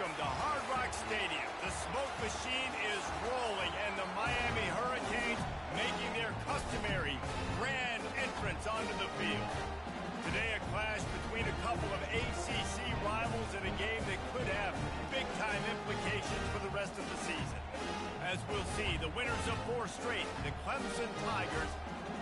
welcome to Hard Rock Stadium. The smoke machine is rolling, and the Miami Hurricanes making their customary grand entrance onto the field. Today, a clash between a couple of ACC rivals in a game that could have big-time implications for the rest of the season. As we'll see, the winners of 4 straight, the Clemson Tigers,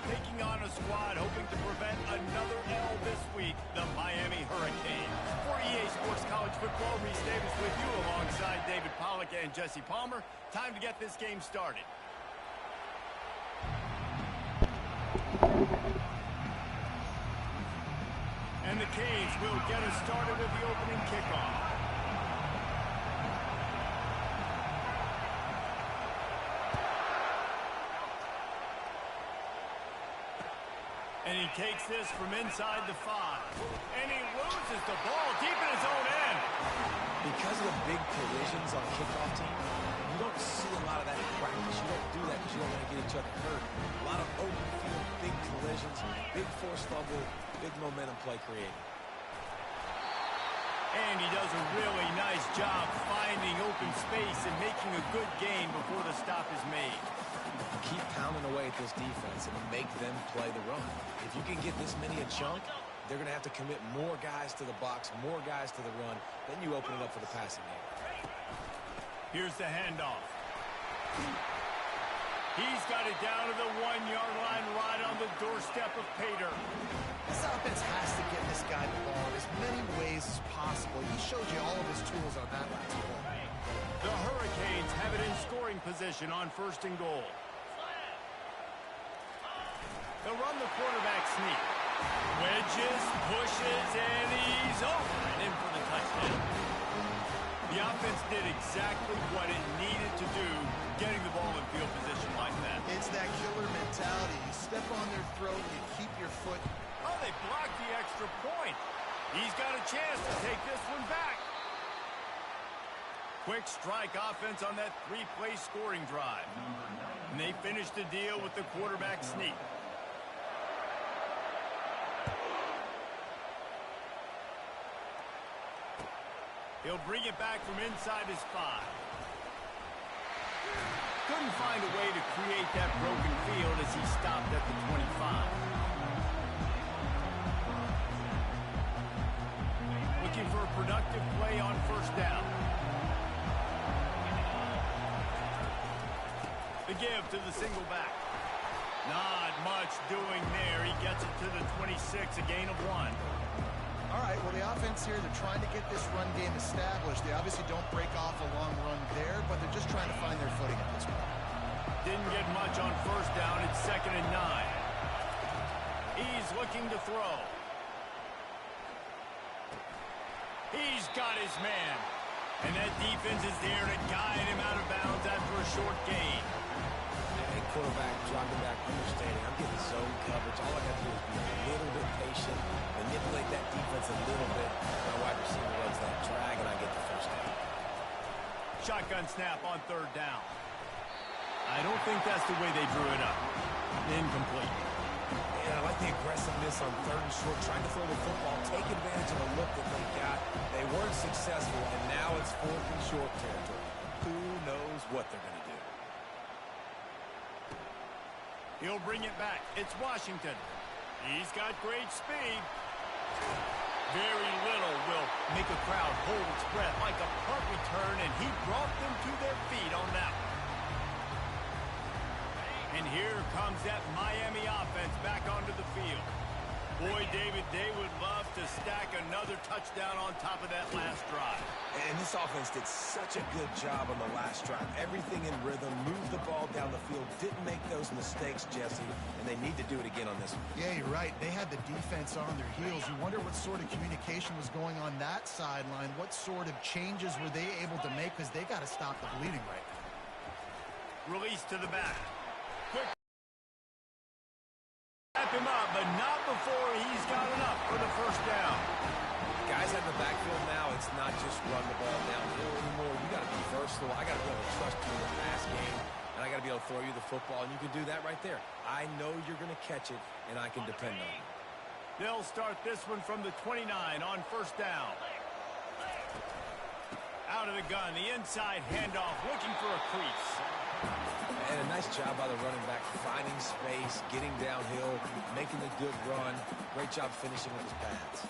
taking on a squad hoping to prevent another L this week, the Miami Hurricanes. For EA Sports College Football, Reese Davis with you alongside David Pollack and Jesse Palmer. Time to get this game started. And the Canes will get us started with the opening kickoff. And he takes this from inside the 5. And he loses the ball deep in his own end. Because of the big collisions on kickoff team, you don't see a lot of that in practice. You don't do that because you don't want to get each other hurt. A lot of open field, big collisions, big force fumble, big momentum play created. And he does a really nice job finding open space and making a good gain before the stop is made. Keep pounding away at this defense and make them play the run. If you can get this many a chunk, they're going to have to commit more guys to the box, more guys to the run. Then you open it up for the passing game. Here's the handoff. He's got it down to the 1-yard line right on the doorstep of Pater. This offense has to get this guy the ball in as many ways as possible. He showed you all of his tools on that last play. The Hurricanes have it in scoring position on 1st and goal. They'll run the quarterback sneak. Wedges, pushes, and he's over and in for the touchdown. The offense did exactly what it needed to do, getting the ball in field position like that. It's that killer mentality. You step on their throat, you keep your foot. Oh, they blocked the extra point. He's got a chance to take this one back. Quick strike offense on that 3-play scoring drive. And they finish the deal with the quarterback sneak. He'll bring it back from inside his 5. Couldn't find a way to create that broken field as he stopped at the 25. Looking for a productive play on 1st down. The give to the single back. Not much doing there. He gets it to the 26, a gain of 1. All right, well, the offense here, they're trying to get this run game established. They obviously don't break off a long run there, but they're just trying to find their footing at this point. Didn't get much on 1st down. It's 2nd and 9. He's looking to throw. He's got his man. And that defense is there to guide him out of bounds after a short gain. Hey, quarterback, dropping back, understanding. I'm getting zone coverage. All I got to do is be a little bit patient, manipulate that defense a little bit. My wide receiver runs that drag, and I get the 1st down. Shotgun snap on 3rd down. I don't think that's the way they drew it up. Incomplete. Yeah, I like the aggressiveness on 3rd and short, trying to throw the football, take advantage of the look that they got. They weren't successful, and now it's 4th and short territory. Who knows what they're going to do? He'll bring it back. It's Washington. He's got great speed. Very little will make a crowd hold its breath like a punt return, and he brought them to their feet on that one. And here comes that Miami offense back onto the field. Boy, David, they would love to stack another touchdown on top of that last drive. And this offense did such a good job on the last drive. Everything in rhythm, moved the ball down the field, didn't make those mistakes, Jesse, and they need to do it again on this one. Yeah, you're right. They had the defense on their heels. You wonder what sort of communication was going on that sideline. What sort of changes were they able to make, because they got to stop the bleeding right now. Release to the back. Quick. Wrap him up, but not before he's got enough for the 1st down. Guys in the backfield now, it's not just run the ball downhill anymore. You got to be versatile. I got to be able to trust you in the pass game, and I got to be able to throw you the football, and you can do that right there. I know you're going to catch it, and I can depend on you. They'll start this one from the 29 on 1st down. Out of the gun, the inside handoff, looking for a crease. And a nice job by the running back, finding space, getting downhill, making a good run. Great job finishing with his pads.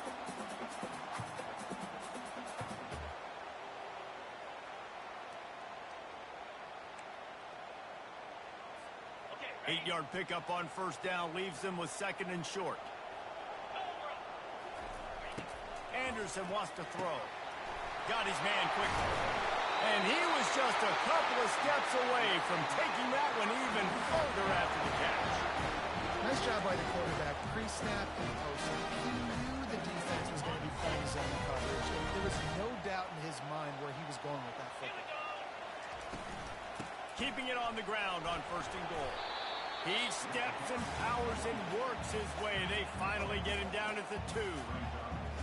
8-yard pickup on first down leaves them with 2nd and short. Anderson wants to throw. Got his man quickly. And he was just a couple of steps away from taking that one even further after the catch. Nice job by the quarterback. Pre-snap and post-snap. He knew the defense was going to be playing zone coverage. And there was no doubt in his mind where he was going with that football. Keeping it on the ground on 1st and goal. He steps and powers and works his way. They finally get him down at the 2.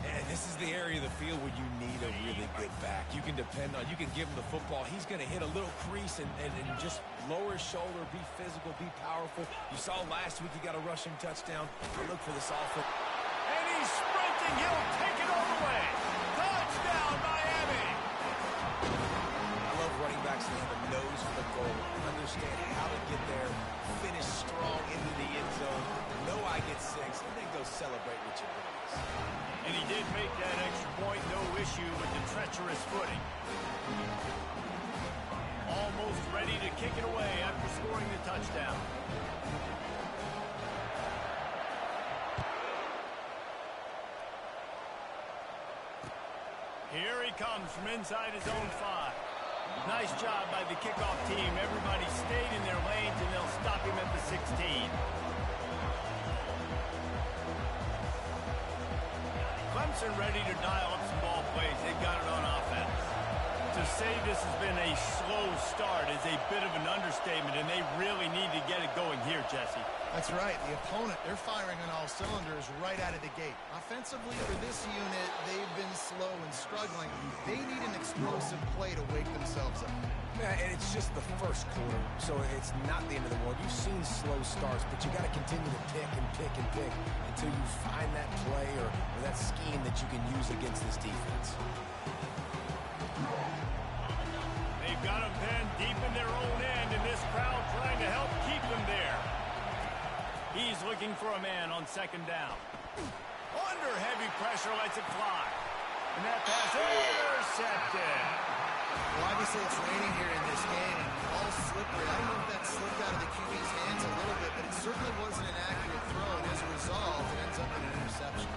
And this is the area of the field where you need a really good back. You can depend on, you can give him the football. He's going to hit a little crease and just lower his shoulder, be physical, be powerful. You saw last week he got a rushing touchdown. Look for this offense. And he's sprinting. He'll take it all the way. Touchdown, Miami. I love running backs that have a nose for the goal, understand how to get there, finish strong into the end zone, know I get 6, and then go celebrate with your boys. And he did make that extra point, no issue with the treacherous footing. Almost ready to kick it away after scoring the touchdown. Here he comes from inside his own 5. Nice job by the kickoff team. Everybody stayed in their lanes, and they'll stop him at the 16. Clemson ready to dial up some ball plays. They've got it on offense. To say this has been a slow start is a bit of an understatement, and they really need to get it going here, Jesse. That's right. The opponent, they're firing on all cylinders right out of the gate. Offensively, for this unit, they've been slow and struggling. They need an explosive play to wake themselves up. Yeah, and it's just the first quarter, so it's not the end of the world. You've seen slow starts, but you got to continue to pick and pick and pick until you find that play or that scheme that you can use against this defense. They've got them pinned deep in their own end, and this crowd trying to help keep them there. He's looking for a man on 2nd down. Under heavy pressure, lets it fly. And that pass intercepted. Well, obviously it's raining here in this game, and all slippery. I don't know if that slipped out of the QB's hands a little bit, but it certainly wasn't an accurate throw, and as a result, it ends up in an interception.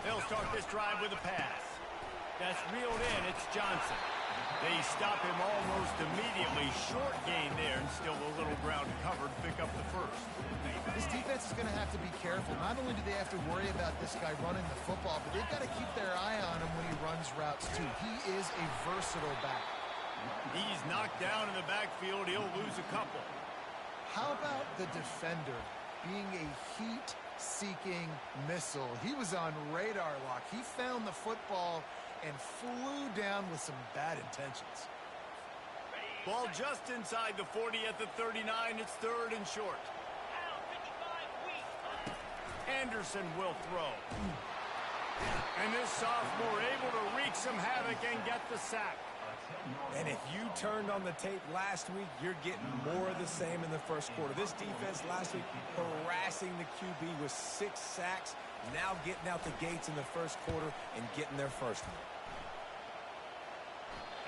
They'll start this drive with a pass. That's reeled in. It's Johnson. They stop him almost immediately. Short gain there, and still a little ground covered. Pick up the 1st. This defense is going to have to be careful. Not only do they have to worry about this guy running the football, but they've got to keep their eye on him when he runs routes, too. He is a versatile back. He's knocked down in the backfield. He'll lose a couple. How about the defender being a heat-seeking missile? He was on radar lock. He found the football and flew down with some bad intentions. Ball just inside the 40 at the 39. It's 3rd and short. Anderson will throw. And this sophomore able to wreak some havoc and get the sack. And if you turned on the tape last week, you're getting more of the same in the first quarter. This defense last week harassing the QB with 6 sacks, now getting out the gates in the first quarter and getting their first one.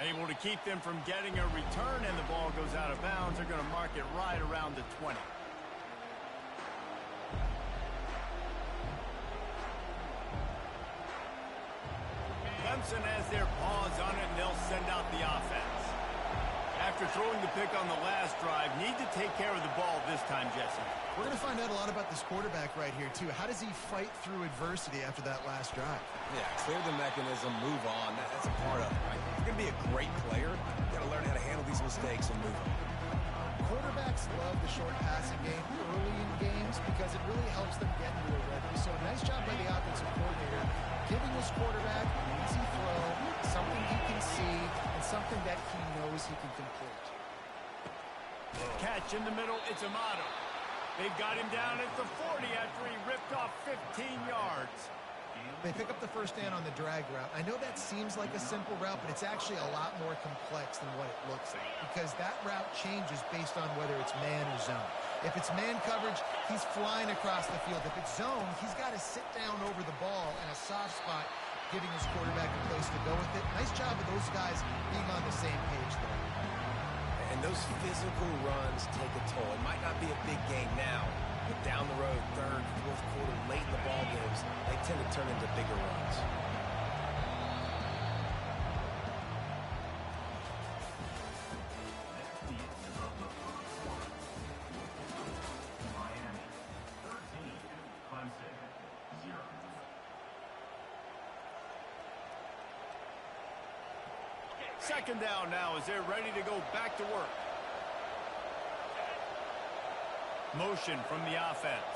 Able to keep them from getting a return, and the ball goes out of bounds. They're going to mark it right around the 20. Clemson has their paws on it, and they'll send out the offense. After throwing the pick on the last drive, need to take care of the ball this time, Jesse. We're going to find out a lot about this quarterback right here, too. How does he fight through adversity after that last drive? Yeah, clear the mechanism, move on. That's a part of it, right? If you're going to be a great player, you've got to learn how to handle these mistakes and move on. Quarterbacks love the short passing game early in games because it really helps them get into a rhythm. So nice job by the offensive coordinator giving his quarterback an easy throw, something he can see, and something that he knows he can complete. Catch in the middle, it's Amato. They've got him down at the 40 after he ripped off 15 yards. They pick up the first down on the drag route. I know that seems like a simple route, but it's actually a lot more complex than what it looks like because that route changes based on whether it's man or zone. If it's man coverage, he's flying across the field. If it's zone, he's got to sit down over the ball in a soft spot, giving his quarterback a place to go with it. Nice job of those guys being on the same page there. And those physical runs take a toll. It might not be a big game now, but down the road, third, fourth quarter, late in the ball games, they tend to turn into bigger runs. Miami 13, Clemson 0. Second down now as they're ready to go back to work. Motion from the offense.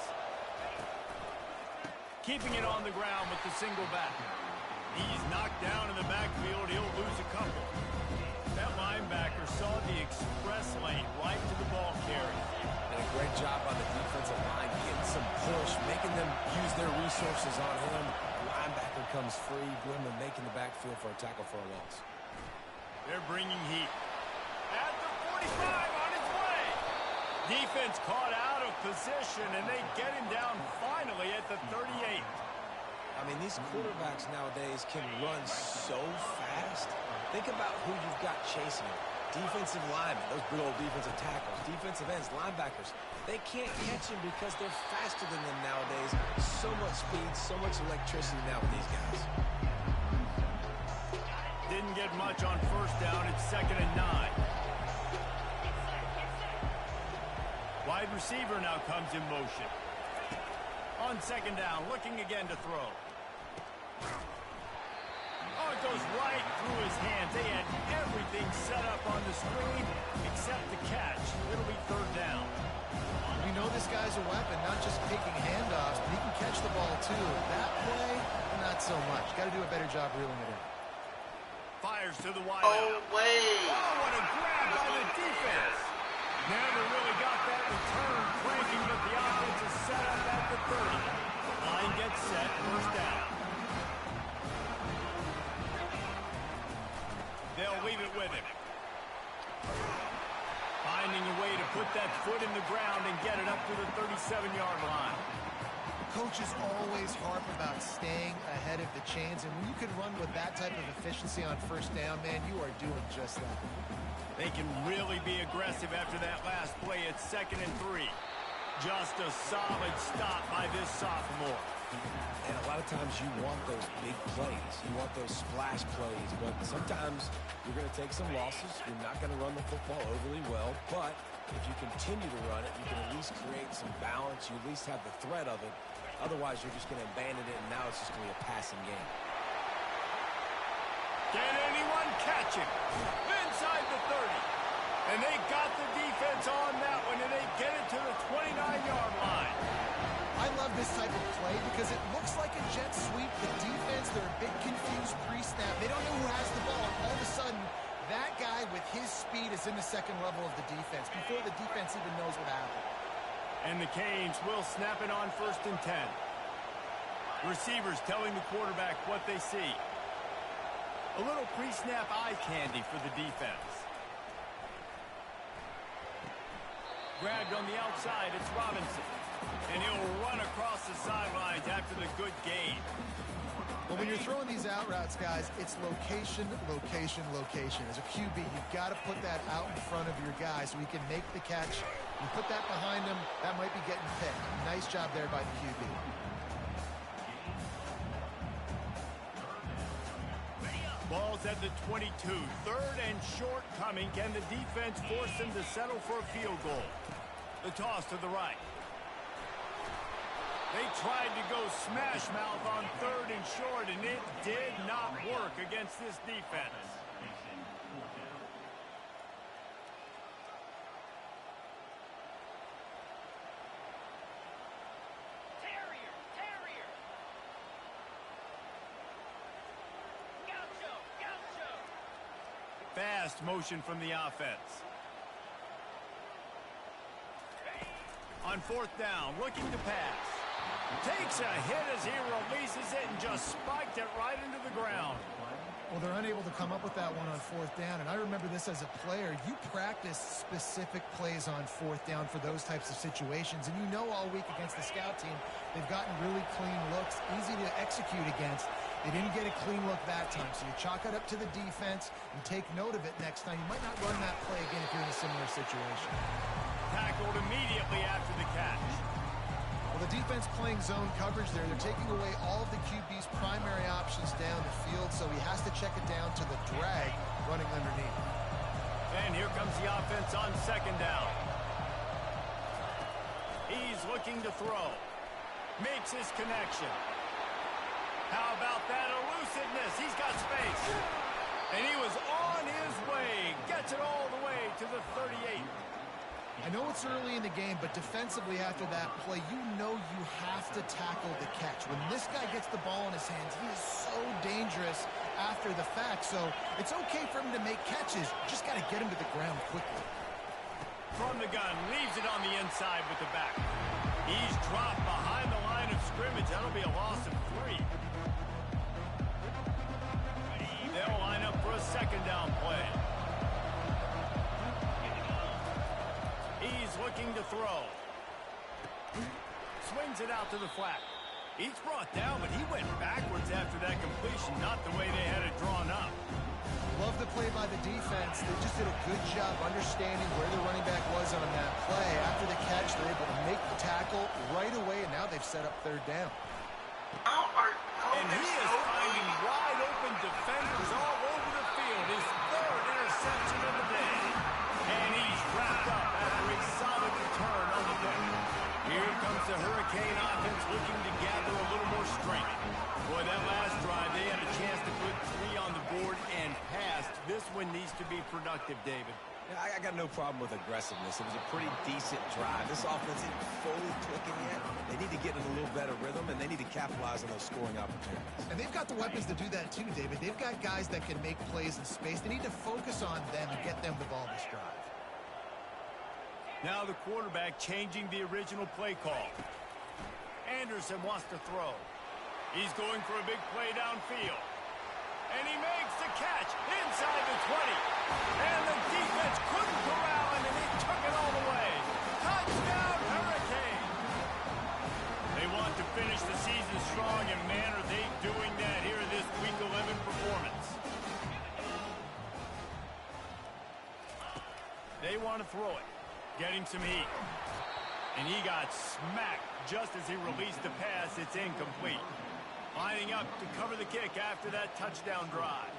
Keeping it on the ground with the single back. He's knocked down in the backfield. He'll lose a couple. That linebacker saw the express lane right to the ball carrier. And a great job on the defensive line, getting some push, making them use their resources on him. Linebacker comes free, Grim, and making the backfield for a tackle for a loss. They're bringing heat. At the 45 on his way. Defense caught out of position, and they get him down finally at the 38. I mean, these quarterbacks nowadays can run so fast. Think about who you've got chasing them. Defensive linemen, those big old defensive tackles, defensive ends, linebackers. They can't catch him because they're faster than them nowadays. So much speed, so much electricity now with these guys. Didn't get much on first down. It's 2nd and 9. Wide receiver now comes in motion. On 2nd down, looking again to throw. Oh, it goes right through his hands. They had everything set up on the screen except the catch. It'll be 3rd down. We know this guy's a weapon, not just picking handoffs, but he can catch the ball too. That play, not so much. Got to do a better job reeling it in. Fires to the wide out. Oh, way. Oh, what a grab by the defense. Never really got that return cranking, but the offense is set up at the 30. Line gets set, 1st down. They'll leave it with him. Finding a way to put that foot in the ground and get it up to the 37-yard line. Coaches always harp about staying ahead of the chains, and when you can run with that type of efficiency on 1st down, man, you are doing just that. They can really be aggressive after that last play. It's 2nd and 3. Just a solid stop by this sophomore. And a lot of times you want those big plays. You want those splash plays. But sometimes you're going to take some losses. You're not going to run the football overly well. But if you continue to run it, you can at least create some balance. You at least have the threat of it. Otherwise, you're just going to abandon it, and now it's just going to be a passing game. Can anyone catch him? Inside the 30. And they got the defense on that one, and they get it to the 29-yard line. I love this type of play because it looks like a jet sweep. The defense, they're a bit confused pre-snap. They don't know who has the ball. And all of a sudden, that guy with his speed is in the 2nd level of the defense before the defense even knows what happened. And the Canes will snap it on 1st and 10. Receivers telling the quarterback what they see. A little pre-snap eye candy for the defense. Grabbed on the outside, it's Robinson. And he'll run across the sidelines after the good gain. Well, when you're throwing these out routes, guys, it's location, location, location. As a QB, you've got to put that out in front of your guy so he can make the catch. You put that behind him, that might be getting picked. Nice job there by the QB. Ball's at the 22. 3rd and short coming. Can the defense force him to settle for a field goal? The toss to the right. They tried to go smash mouth on 3rd and short, and it did not work against this defense. Fast motion from the offense. On 4th down, looking to pass. Takes a hit as he releases it and just spiked it right into the ground. Well, they're unable to come up with that one on fourth down, and I remember this as a player. You practice specific plays on fourth down for those types of situations, and you know all week against the scout team, they've gotten really clean looks, easy to execute against. They didn't get a clean look that time, so you chalk it up to the defense and take note of it next time. You might not run that play again if you're in a similar situation. Tackled immediately after the catch. Well, the defense playing zone coverage there. They're taking away all of the QB's primary options down the field, so he has to check it down to the drag running underneath. And here comes the offense on second down. He's looking to throw. Makes his connection. How about that elusiveness? He's got space. And he was on his way. Gets it all the way to the 38. I know it's early in the game, but defensively after that play, you know you have to tackle the catch. When this guy gets the ball in his hands, he is so dangerous after the fact. So it's okay for him to make catches. Just got to get him to the ground quickly. From the gun, leaves it on the inside with the back. He's dropped behind the line of scrimmage. That'll be a loss of 3. They'll line up for a second down play. He's looking to throw. Swings it out to the flat. He's brought down, but he went backwards after that completion, not the way they had it drawn up. Love the play by the defense. They just did a good job understanding where the running back was on that play. After the catch, they're able to make the tackle right away, and now they've set up third down. And he is finding wide open defenders all over the field. His 3rd interception of the day. And he's wrapped up after a solid return on the day. Here comes the Hurricane offense looking to gather a little more strength. Boy, that last drive, they had a chance to put 3 on the board and passed. This one needs to be productive, David. Yeah, I got no problem with aggressiveness. It was a pretty decent drive. This offense isn't fully clicking yet. They need to get in a little better rhythm, and they need to capitalize on those scoring opportunities. And they've got the weapons to do that too, David. They've got guys that can make plays in space. They need to focus on them and get them the ball this drive. Now the quarterback changing the original play call. Anderson wants to throw. He's going for a big play downfield. And he makes the catch inside the 20. And the defense couldn't corral him, and he took it all the way. Touchdown, Hurricane! They want to finish the season strong, and man, are they doing that here in this Week 11 performance. They want to throw it. Getting some heat. And he got smacked just as he released the pass. It's incomplete. Lining up to cover the kick after that touchdown drive.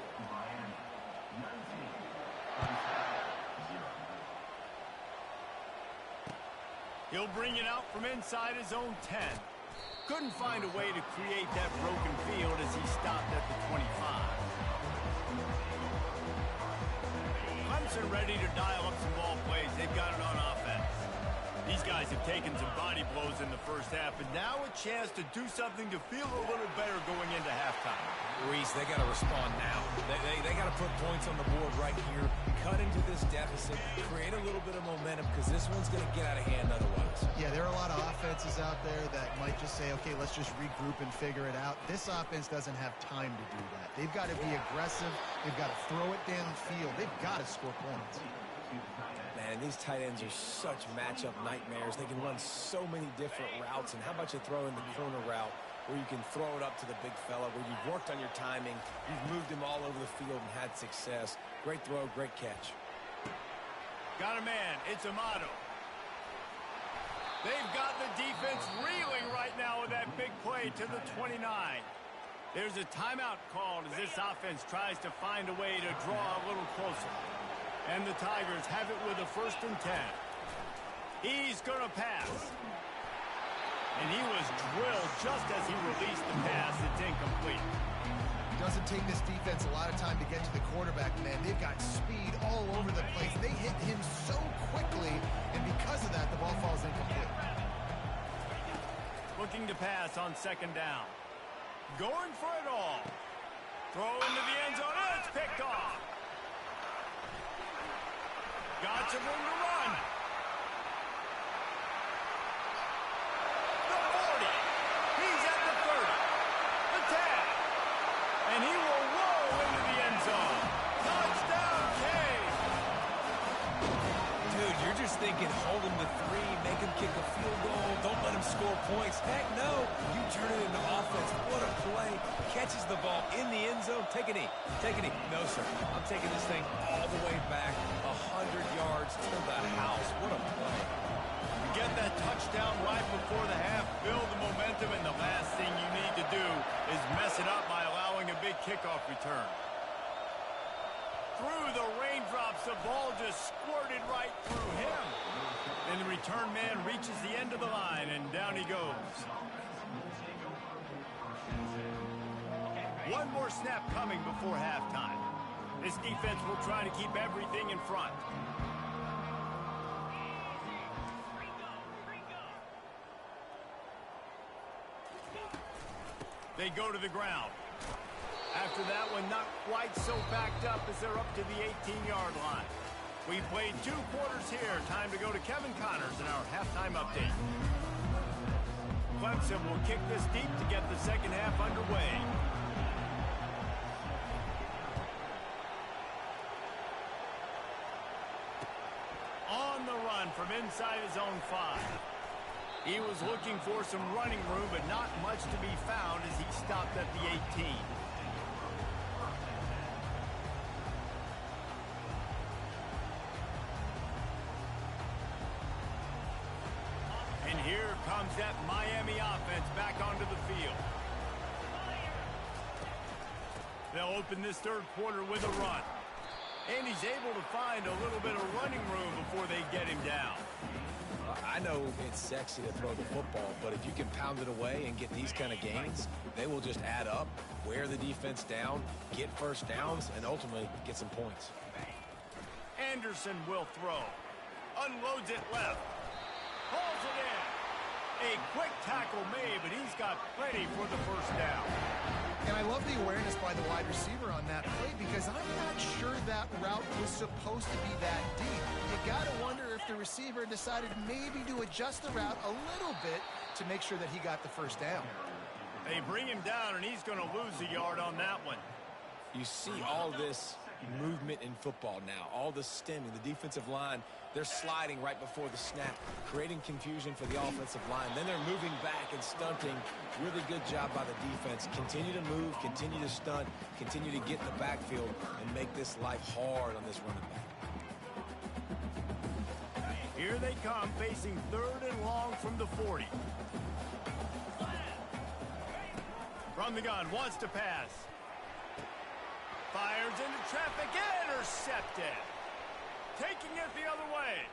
He'll bring it out from inside his own 10. Couldn't find a way to create that broken field as he stopped at the 25. Clemson ready to dial up some ball plays. They've got it on offense. These guys have taken some body blows in the first half, and now a chance to do something to feel a little better going into halftime. Reese, they got to respond now. They got to put points on the board right here, cut into this deficit, create a little bit of momentum, because this one's going to get out of hand otherwise. Yeah, there are a lot of offenses out there that might just say, okay, let's just regroup and figure it out. This offense doesn't have time to do that. They've got to be aggressive. They've got to throw it downfield. They've got to score points. Man, these tight ends are such matchup nightmares. They can run so many different routes, and how about you throw in the corner route where you can throw it up to the big fella, where you've worked on your timing, you've moved him all over the field and had success. Great throw, great catch. Got a man. It's Amato. They've got the defense reeling right now with that big play to the 29. There's a timeout called as this offense tries to find a way to draw a little closer. And the Tigers have it with a 1st and 10. He's going to pass. And he was drilled just as he released the pass. It's incomplete. It doesn't take this defense a lot of time to get to the quarterback, man. They've got speed all over the place. They hit him so quickly, and because of that, the ball falls incomplete. Looking to pass on 2nd down. Going for it all. Throw into the end zone. And it's picked off. Got some room to run. The 40. a three, make him kick a field goal, don't let him score points. Heck no, you turn it into offense. What a play. Catches the ball in the end zone. Take a knee. Take a knee. No, sir. I'm taking this thing all the way back 100 yards to the house. What a play. You get that touchdown right before the half, build the momentum, and the last thing you need to do is mess it up by allowing a big kickoff return. Through the raindrops, the ball just squirted right through him. And the return man reaches the end of the line, and down he goes. One more snap coming before halftime. This defense will try to keep everything in front. They go to the ground. After that one, not quite so backed up as they're up to the 18-yard line. We played 2 quarters here. Time to go to Kevin Connors in our halftime update. Clemson will kick this deep to get the second half underway. On the run from inside his own 5. He was looking for some running room, but not much to be found as he stopped at the 18. And here comes that Miami offense back onto the field. They'll open this third quarter with a run. And he's able to find a little bit of running room before they get him down. I know it's sexy to throw the football, but if you can pound it away and get these kind of gains, they will just add up, wear the defense down, get first downs, and ultimately get some points. Anderson will throw. Unloads it left. Pulls it in. A quick tackle made, but he's got plenty for the first down. And I love the awareness by the wide receiver on that play because I'm not sure that route was supposed to be that deep. You got to wonder if the receiver decided maybe to adjust the route a little bit to make sure that he got the first down. They bring him down, and he's going to lose a yard on that one. You see all this movement in football now, all the stemming, the defensive line, they're sliding right before the snap, creating confusion for the offensive line. Then they're moving back and stunting. Really good job by the defense. Continue to move, continue to stunt, continue to get in the backfield and make this life hard on this running back. Here they come, facing 3rd and long from the 40. From the gun, wants to pass. Fires into traffic, intercepted. Taking it the other way.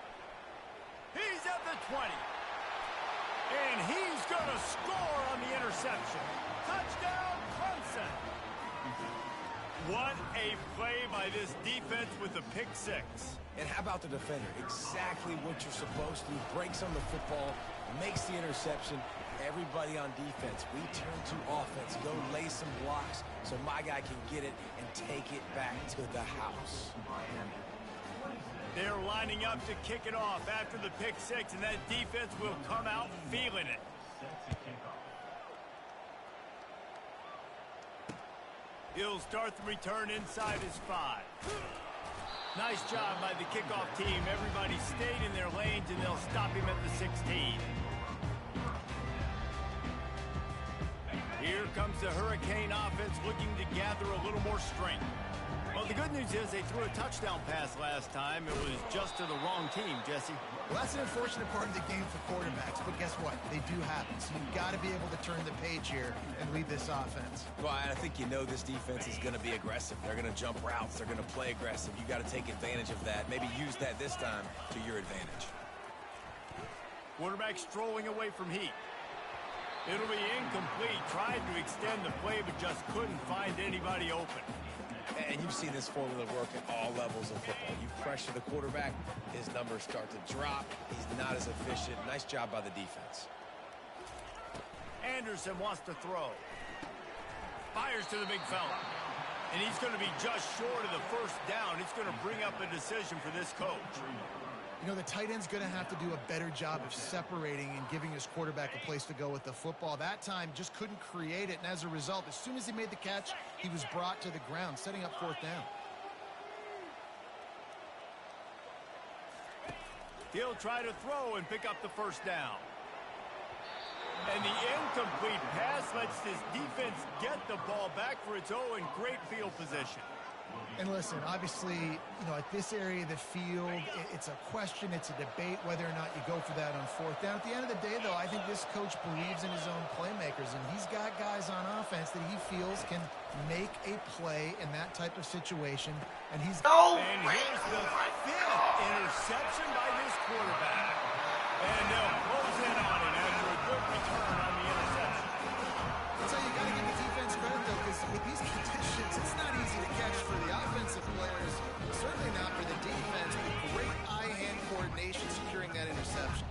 He's at the 20. And he's going to score on the interception. Touchdown, Clemson. What a play by this defense with a pick 6. And how about the defender? Exactly what you're supposed to. Breaks on the football, makes the interception. Everybody on defense, we turn to offense. Go lay some blocks so my guy can get it and take it back to the house. They're lining up to kick it off after the pick 6, and that defense will come out feeling it. He'll start the return inside his 5. Nice job by the kickoff team. Everybody stayed in their lanes, and they'll stop him at the 16. Here comes the Hurricane offense looking to gather a little more strength. Well, the good news is they threw a touchdown pass last time. It was just to the wrong team, Jesse. Well, that's an unfortunate part of the game for quarterbacks, but guess what? They do happen. So you've got to be able to turn the page here and lead this offense. Well, I think you know this defense is going to be aggressive. They're going to jump routes. They're going to play aggressive. You got to take advantage of that. Maybe use that this time to your advantage. Quarterback strolling away from heat. It'll be incomplete. Tried to extend the play, but just couldn't find anybody open. And you've seen this formula work at all levels of football. You pressure the quarterback, his numbers start to drop. He's not as efficient. Nice job by the defense. Anderson wants to throw. Fires to the big fella. And he's going to be just short of the first down. It's going to bring up a decision for this coach. You know, the tight end's going to have to do a better job of separating and giving his quarterback a place to go with the football. That time just couldn't create it, and as a result, as soon as he made the catch, he was brought to the ground, setting up 4th down. He'll try to throw and pick up the first down. And the incomplete pass lets this defense get the ball back for its own great field position. And listen, obviously, you know, at this area of the field, it's a question, it's a debate whether or not you go for that on fourth down. At the end of the day, though, I think this coach believes in his own playmakers, and he's got guys on offense that he feels can make a play in that type of situation. And he's... And here's the 5th interception by this quarterback. And they'll close in on it after a good return on the interception. So you got to give the defense credit, though, because with these conditions, it's not easy to catch for the offensive players, certainly not for the defense, but great eye-hand coordination securing that interception.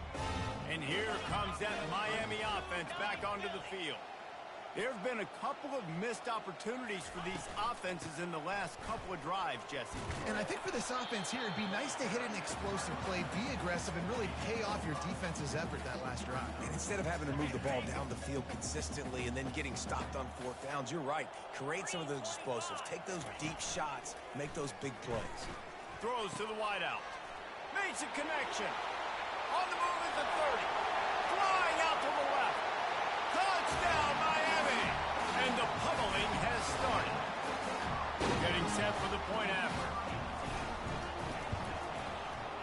And here comes that Miami offense back onto the field. There have been a couple of missed opportunities for these offenses in the last couple of drives, Jesse. And I think for this offense here, it'd be nice to hit an explosive play, be aggressive, and really pay off your defense's effort that last drive. And instead of having to move the ball down the field consistently and then getting stopped on fourth downs, you're right. Create some of those explosives. Take those deep shots. Make those big plays. Throws to the wideout. Makes a connection. On the move at the 30. Flying out to the left. Touchdown, Miami! And the pummeling has started. Getting set for the point after.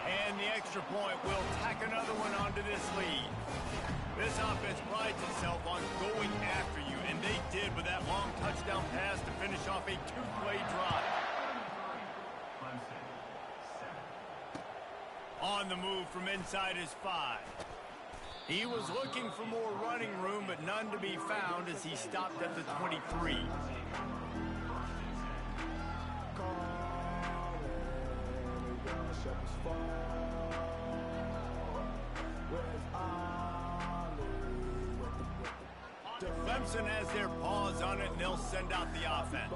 And the extra point will tack another one onto this lead. This offense prides itself on going after you, and they did with that long touchdown pass to finish off a 2-play drive. On the move from inside his 5. He was looking for more running room, but none to be found as he stopped at the 23. Clemson has their paws on it, and they'll send out the offense.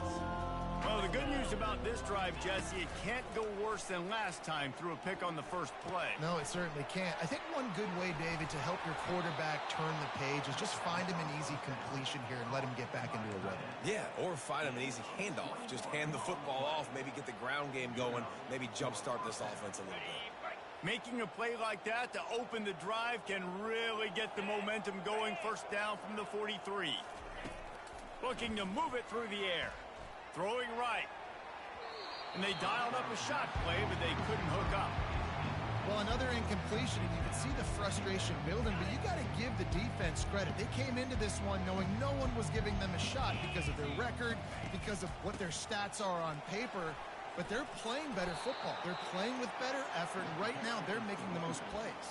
Well, the good news about this drive, Jesse, it can't go worse than last time through a pick on the first play. No, it certainly can't. I think one good way, David, to help your quarterback turn the page is just find him an easy completion here and let him get back into a rhythm. Yeah, or find him an easy handoff. Just hand the football off, maybe get the ground game going, maybe jumpstart this offense a little bit. Making a play like that to open the drive can really get the momentum going. First down from the 43. Looking to move it through the air. Throwing right. And they dialed up a shot play, but they couldn't hook up. Well, another incompletion, and you can see the frustration building, but you got to give the defense credit. They came into this one knowing no one was giving them a shot because of their record, because of what their stats are on paper, but they're playing better football. They're playing with better effort, and right now they're making the most plays.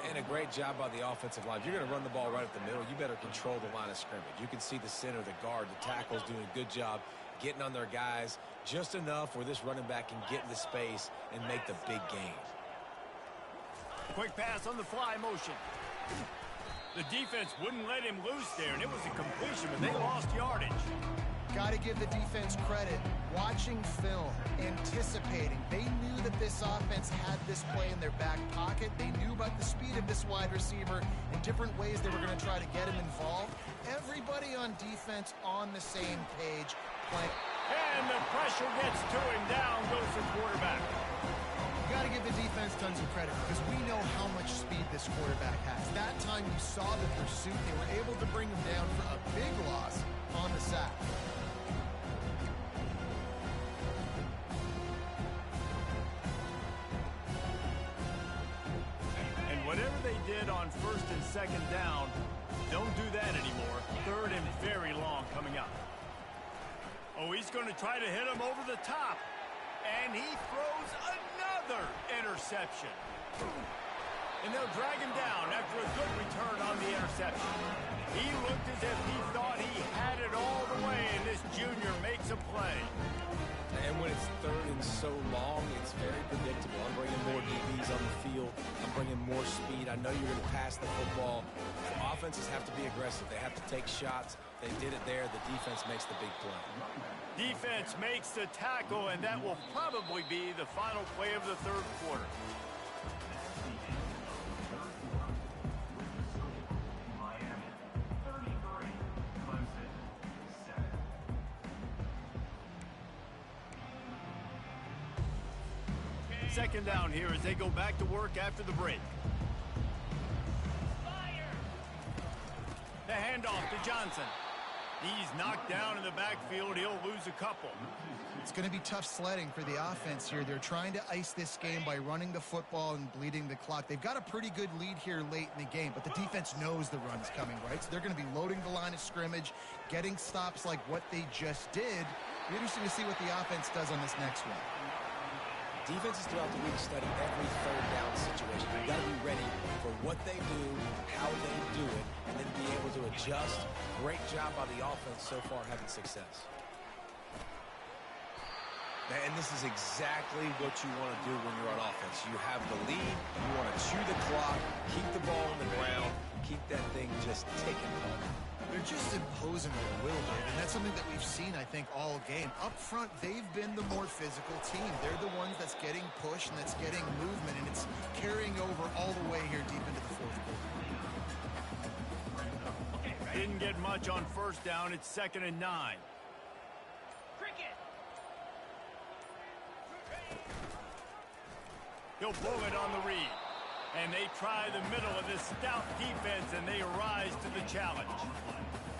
And a great job by the offensive line. If you're going to run the ball right at the middle, you better control the line of scrimmage. You can see the center, the guard, the tackles doing a good job getting on their guys just enough where this running back can get into space and make the big game. Quick pass on the fly motion. The defense wouldn't let him loose there, and it was a completion, but they lost yardage. Got to give the defense credit. Watching film, anticipating. They knew that this offense had this play in their back pocket. They knew about the speed of this wide receiver in different ways they were going to try to get him involved. Everybody on defense on the same page playing. And the pressure gets to him. Down goes the quarterback. You got to give the defense tons of credit because we know how much speed this quarterback has. That time you saw the pursuit. They were able to bring him down for a big loss on the sack. Whatever they did on first and second down, don't do that anymore. Third and very long coming up. Oh, he's going to try to hit him over the top. And he throws another interception. And they'll drag him down after a good return on the interception. He looked as if he thought he had it all the way, and this junior makes a play. And when it's third and so long, it's very predictable. I'm bringing more DBs on the field. I'm bringing more speed. I know you're going to pass the football. So offenses have to be aggressive. They have to take shots. They did it there. The defense makes the big play. Defense makes the tackle, and that will probably be the final play of the third quarter. Second down here as they go back to work after the break. The handoff to Johnson. He's knocked down in the backfield. He'll lose a couple. It's going to be tough sledding for the offense here. They're trying to ice this game by running the football and bleeding the clock. They've got a pretty good lead here late in the game, but the defense knows the run's coming, right? So they're going to be loading the line of scrimmage, getting stops like what they just did. Be interesting to see what the offense does on this next one. Defenses throughout the week study every third down situation. You've got to be ready for what they do, how they do it, and then be able to adjust. Great job by the offense so far having success. And this is exactly what you want to do when you're on offense. You have the lead, you want to chew the clock, keep the ball on the ground, keep that thing just taking home. They're just imposing their will, Dave, and that's something that we've seen, I think, all game. Up front, they've been the more physical team. They're the ones that's getting pushed and that's getting movement, and it's carrying over all the way here deep into the fourth quarter. Didn't get much on first down. It's 2nd and 9. He'll pull it on the read. And they try the middle of this stout defense, and they rise to the challenge.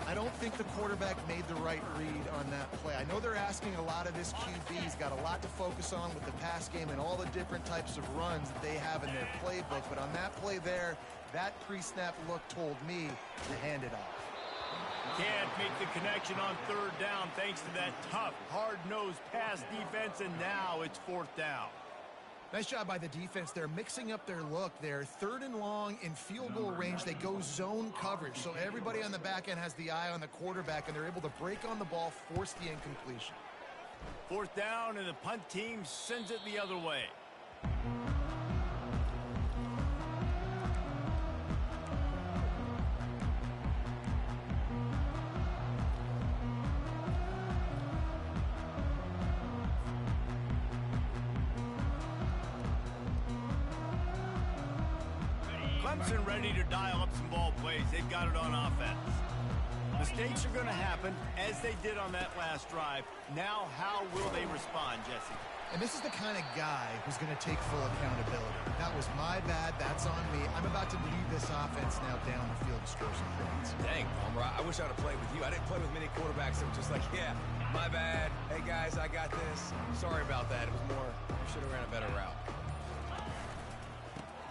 I don't think the quarterback made the right read on that play. I know they're asking a lot of this QB. He's got a lot to focus on with the pass game and all the different types of runs that they have in their playbook. But on that play there, that pre-snap look told me to hand it off. Can't make the connection on third down thanks to that tough, hard-nosed pass defense, and now it's 4th down. Nice job by the defense. They're mixing up their look. They're 3rd and long in field goal range. They go zone coverage. So everybody on the back end has the eye on the quarterback, and they're able to break on the ball, force the incompletion. 4th down, and the punt team sends it the other way. Clemson ready to dial up some ball plays. They've got it on offense. Mistakes are going to happen as they did on that last drive. Now, how will they respond, Jesse? And this is the kind of guy who's going to take full accountability. That was my bad. That's on me. I'm about to lead this offense now down the field and score some points. Dang, Palmer, I wish I would have played with you. I didn't play with many quarterbacks that were just like, yeah, my bad. Hey, guys, I got this. Sorry about that. It was more, you should have ran a better route.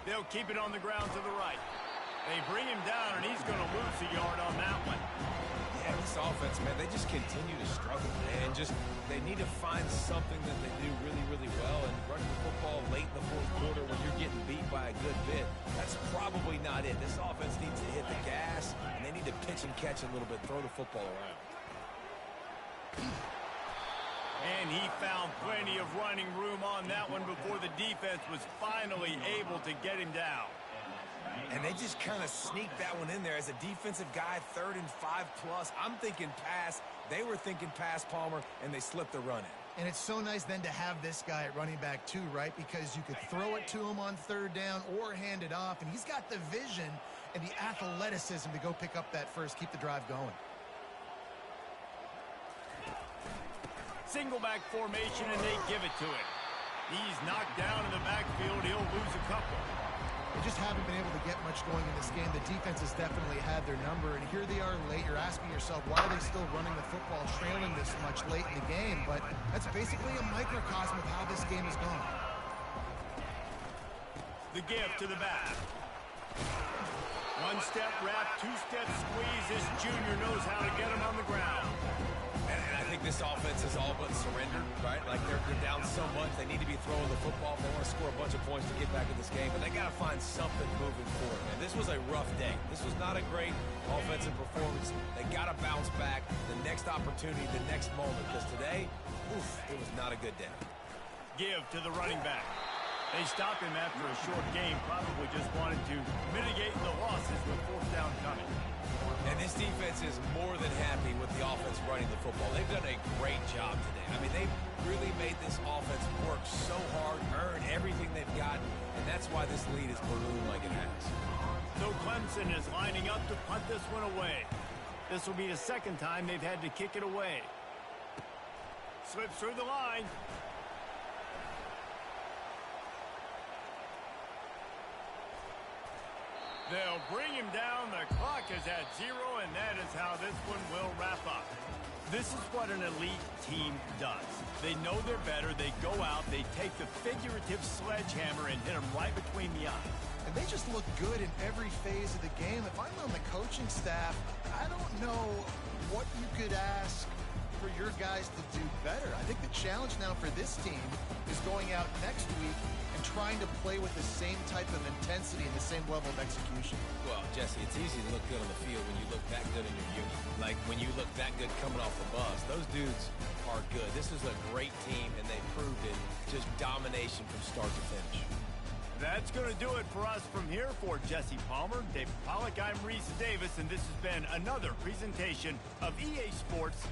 They'll keep it on the ground to the right. They bring him down, and he's going to lose a yard on that one. Yeah, this offense, man, they just continue to struggle, man. They need to find something that they do really, really well. And running the football late in the fourth quarter when you're getting beat by a good bit, that's probably not it. This offense needs to hit the gas, and they need to pitch and catch a little bit, throw the football around. And he found plenty of running room on that one before the defense was finally able to get him down. And they just kind of sneaked that one in there as a defensive guy, 3rd and 5+. I'm thinking pass. They were thinking pass, Palmer, and they slipped the run in. And it's so nice then to have this guy at running back too, right? Because you could throw it to him on 3rd down or hand it off. And he's got the vision and the athleticism to go pick up that first, keep the drive going. Single back formation, and they give it to him. He's knocked down in the backfield. He'll lose a couple. They just haven't been able to get much going in this game. The defense has definitely had their number, and here they are late. You're asking yourself, why are they still running the football, trailing this much late in the game? But that's basically a microcosm of how this game has gone. The give to the back. One-step wrap, two-step squeeze. This junior knows how to get him on the ground. And I think this offense is all but surrendered, right? Like they're down so much, they need to be throwing the football. They want to score a bunch of points to get back in this game, but they got to find something moving forward. And this was a rough day. This was not a great offensive performance. They got to bounce back the next opportunity, the next moment, because today, oof, it was not a good day. Give to the running back. They stopped him after a short game, probably just wanted to mitigate the losses with 4th down coming. And this defense is more than happy with the offense running the football. They've done a great job today. I mean, they've really made this offense work so hard, earn everything they've got, and that's why this lead is ballooned like it has. So Clemson is lining up to punt this one away. This will be the 2nd time they've had to kick it away. Slips through the line. They'll bring him down. The clock is at 0, and that is how this one will wrap up. This is what an elite team does. They know they're better. They go out. They take the figurative sledgehammer and hit them right between the eyes. And they just look good in every phase of the game. If I'm on the coaching staff, I don't know what you could ask for your guys to do better. I think the challenge now for this team is going out next week and trying to play with the same type of intensity and the same level of execution. Well, Jesse, it's easy to look good on the field when you look that good in your unit. Like when you look that good coming off the bus. Those dudes are good. This is a great team, and they proved it. Just domination from start to finish. That's going to do it for us from here. For Jesse Palmer, David Pollack, I'm Reese Davis, and this has been another presentation of EA Sports.